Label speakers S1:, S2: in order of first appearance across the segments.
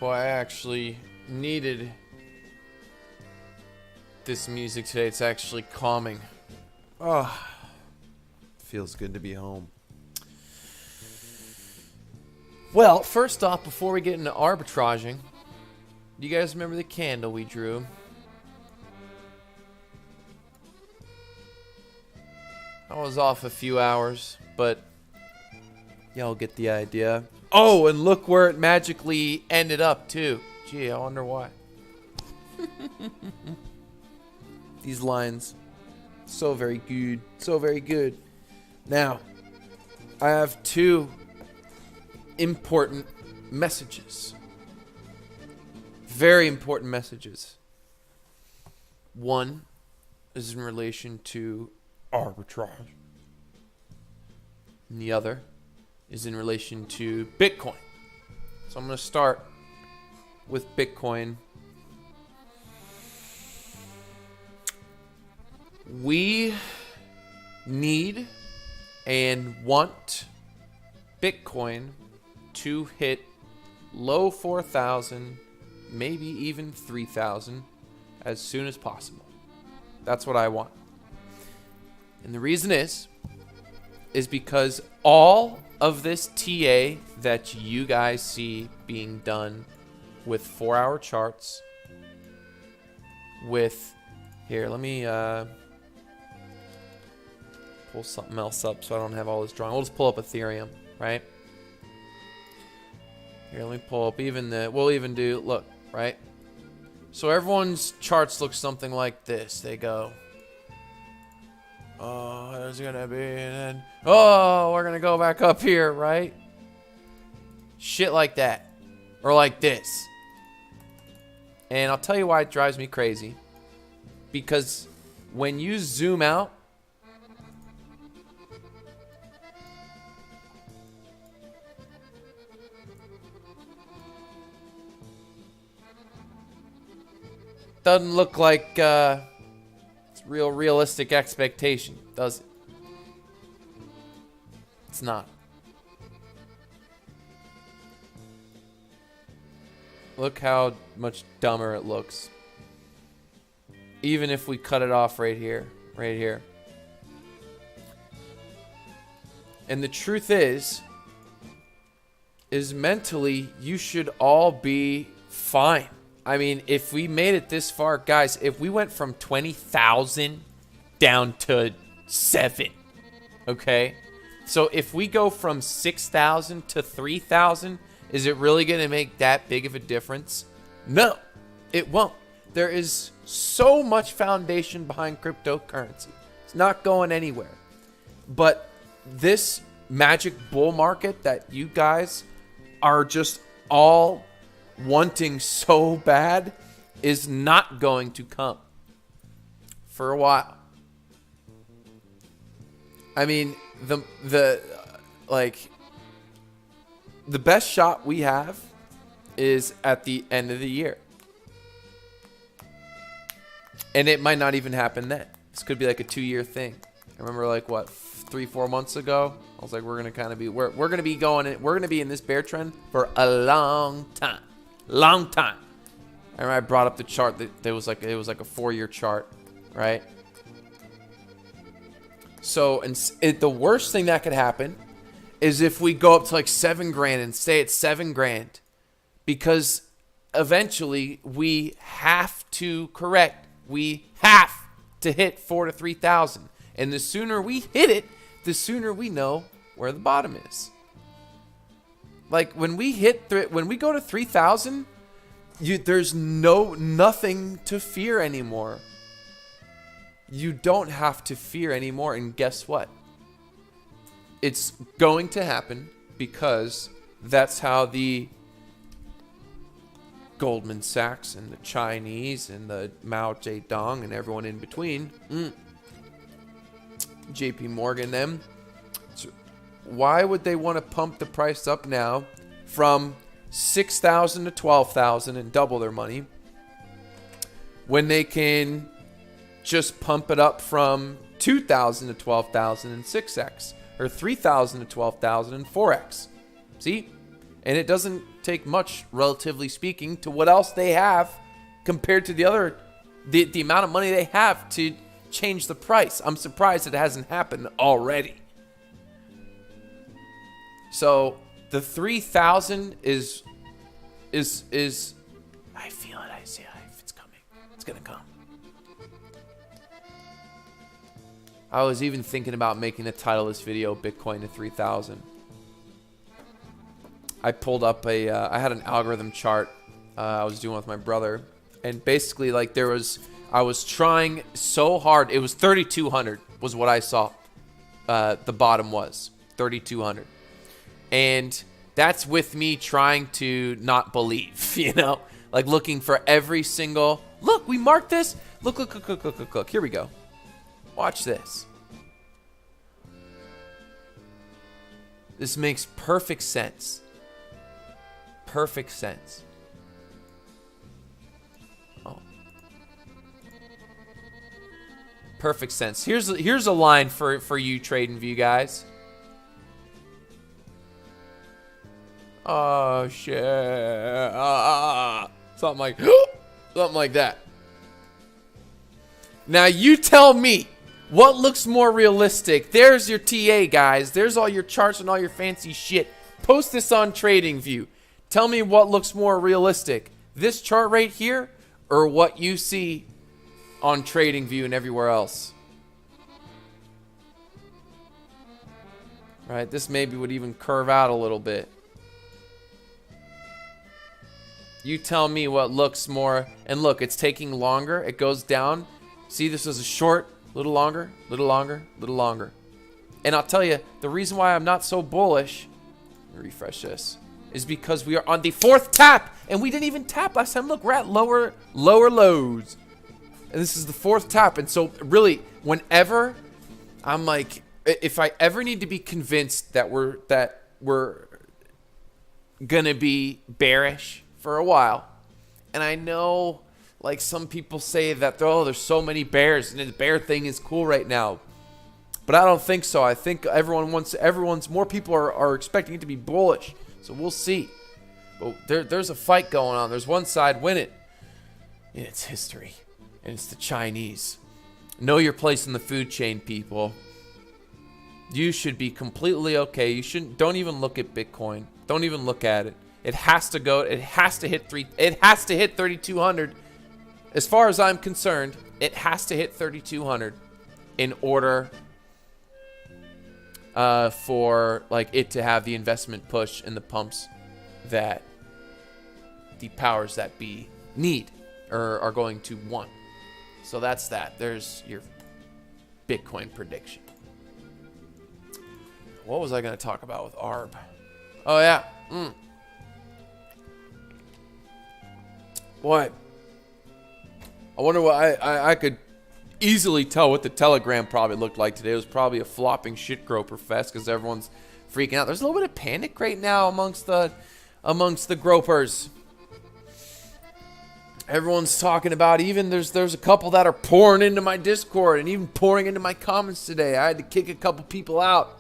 S1: Boy, I actually needed this music today. It's actually calming. Oh, feels good to be home. Well, first off, before we get into arbitraging, do you guys remember the candle we drew? I was off a few hours, but y'all get the idea. Oh, and look where it magically ended up, too. Gee, I wonder why. These lines. So very good. So very good. Now, I have two important messages. Very important messages. One is in relation to arbitrage. And the other is in relation to Bitcoin. So I'm going to start with Bitcoin. We need and want Bitcoin to hit low 4,000, maybe even 3,000 as soon as possible. That's what I want. And the reason is because all of this TA that you guys see being done with 4-hour charts, with, here, let me pull something else up so I don't have all this drawing. We'll just pull up Ethereum, right? Here, let me pull up we'll even do, look, right? So everyone's charts look something like this. They go, oh, there's gonna be, and then, oh, we're gonna go back up here, right? Shit like that. Or like this. And I'll tell you why it drives me crazy. Because when you zoom out, doesn't look like it's realistic expectation, does it? It's not. Look how much dumber it looks. Even if we cut it off right here, right here. And the truth is mentally, you should all be fine. I mean, if we made it this far, guys, if we went from 20,000 down to 7, okay? So if we go from 6,000 to 3,000, is it really going to make that big of a difference? No, it won't. There is so much foundation behind cryptocurrency. It's not going anywhere. But this magic bull market that you guys are just all wanting so bad is not going to come for a while. I mean, the best shot we have is at the end of the year. And it might not even happen then. This could be like a 2-year thing. I remember like what, 3-4 months ago, I was like, we're gonna kind of be we're gonna be in this bear trend for a long time. Long time. I remember I brought up the chart that it was like a 4-year chart, right? So, and the worst thing that could happen is if we go up to like $7,000 and stay at $7,000, because eventually we have to correct. We have to hit 4,000 to 3,000, and the sooner we hit it, the sooner we know where the bottom is. Like when we go to 3,000, there's nothing to fear anymore. You don't have to fear anymore, and guess what? It's going to happen because that's how the Goldman Sachs and the Chinese and the Mao Zedong and everyone in between, JP Morgan, them. So why would they want to pump the price up now from 6,000 to 12,000 and double their money when they can just pump it up from 2,000 to 12,000 and 6x, or 3,000 to 12,000 and 4x? See? And it doesn't take much, relatively speaking, to what else they have compared to the amount of money they have to change the price. I'm surprised it hasn't happened already. So the 3,000 is I feel it. I see it. It's coming. It's gonna come. I was even thinking about making the title of this video Bitcoin to 3,000. I pulled up I had an algorithm chart I was doing with my brother, and basically like I was trying so hard. It was 3,200 was what I saw. The bottom was 3,200, and that's with me trying to not believe, you know, like looking for every single look. We marked this. Look. Here we go. Watch this. This makes perfect sense. Perfect sense. Oh. Perfect sense. Here's a line for you Trading View guys. Oh shit. Something like that. Now you tell me what looks more realistic. There's your TA guys. There's all your charts and all your fancy shit. Post this on Trading View. Tell me what looks more realistic. This chart right here or what you see on Trading View and everywhere else. Right, this maybe would even curve out a little bit. You tell me what looks more. And look, it's taking longer. It goes down. See, this is a short, little longer, little longer, little longer. And I'll tell you, the reason why I'm not so bullish, let me refresh this, is because we are on the 4th tap. And we didn't even tap last time. Look, we're at lower lows. And this is the 4th tap. And so really, whenever I'm like, if I ever need to be convinced that we're gonna be bearish for a while, and I know like some people say that, oh, there's so many bears and the bear thing is cool right now, but I don't think so. I think more people are expecting it to be bullish, so we'll see. But there's a fight going on. There's one side winning, and it's history, and it's the Chinese. Know your place in the food chain, people. You should be completely okay. Don't even look at Bitcoin. Don't even look at it. It has to go. It has to hit 3,200. As far as I'm concerned, it has to hit 3,200 in order for like it to have the investment push and the pumps that the powers that be need or are going to want. So that's that. There's your Bitcoin prediction. What was I going to talk about with ARB? Oh yeah. What? I wonder what I could easily tell what the Telegram probably looked like today. It was probably a flopping shit Gropper fest because everyone's freaking out. There's a little bit of panic right now amongst the Groppers. Everyone's talking about, even there's a couple that are pouring into my Discord and even pouring into my comments today. I had to kick a couple people out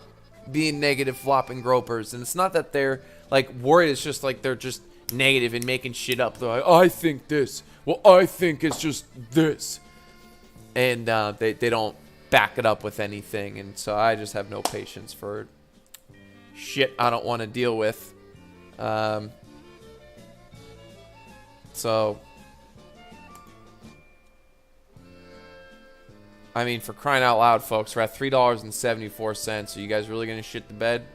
S1: being negative flopping Groppers. And it's not that they're like worried, it's just like they're just negative and making shit up. They're like, I think this. Well, I think it's just this. And they don't back it up with anything. And so I just have no patience for shit I don't want to deal with. So, I mean, for crying out loud, folks, we're at $3.74. Are you guys really gonna shit the bed?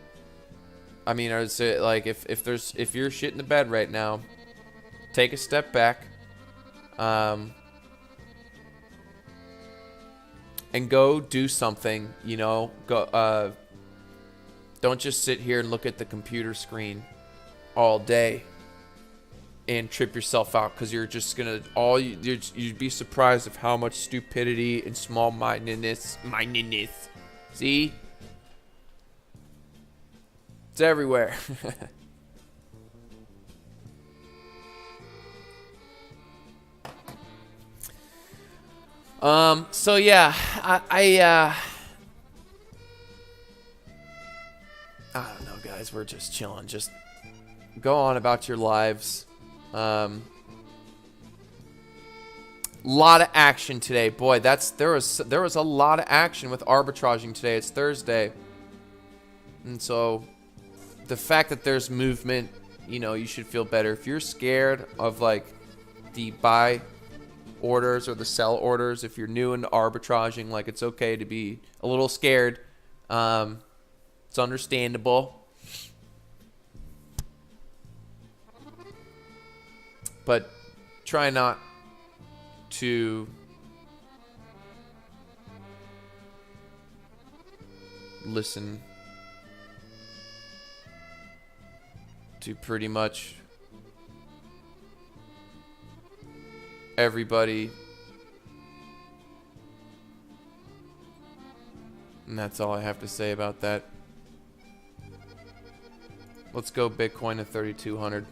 S1: I mean, is it like if you're shitting the bed right now, take a step back, and go do something. You know, go. Don't just sit here and look at the computer screen all day and trip yourself out, because you're just gonna you'd be surprised of how much stupidity and small-mindedness. See, it's everywhere. So yeah, I don't know, guys. We're just chilling, just go on about your lives. Lot of action today, boy. There was a lot of action with arbitraging today. It's Thursday, and so the fact that there's movement, you know, you should feel better. If you're scared of like the buy orders or the sell orders, if you're new into arbitraging, like, it's okay to be a little scared. It's understandable. But try not to listen to pretty much everybody. And that's all I have to say about that. Let's go Bitcoin at 3,200.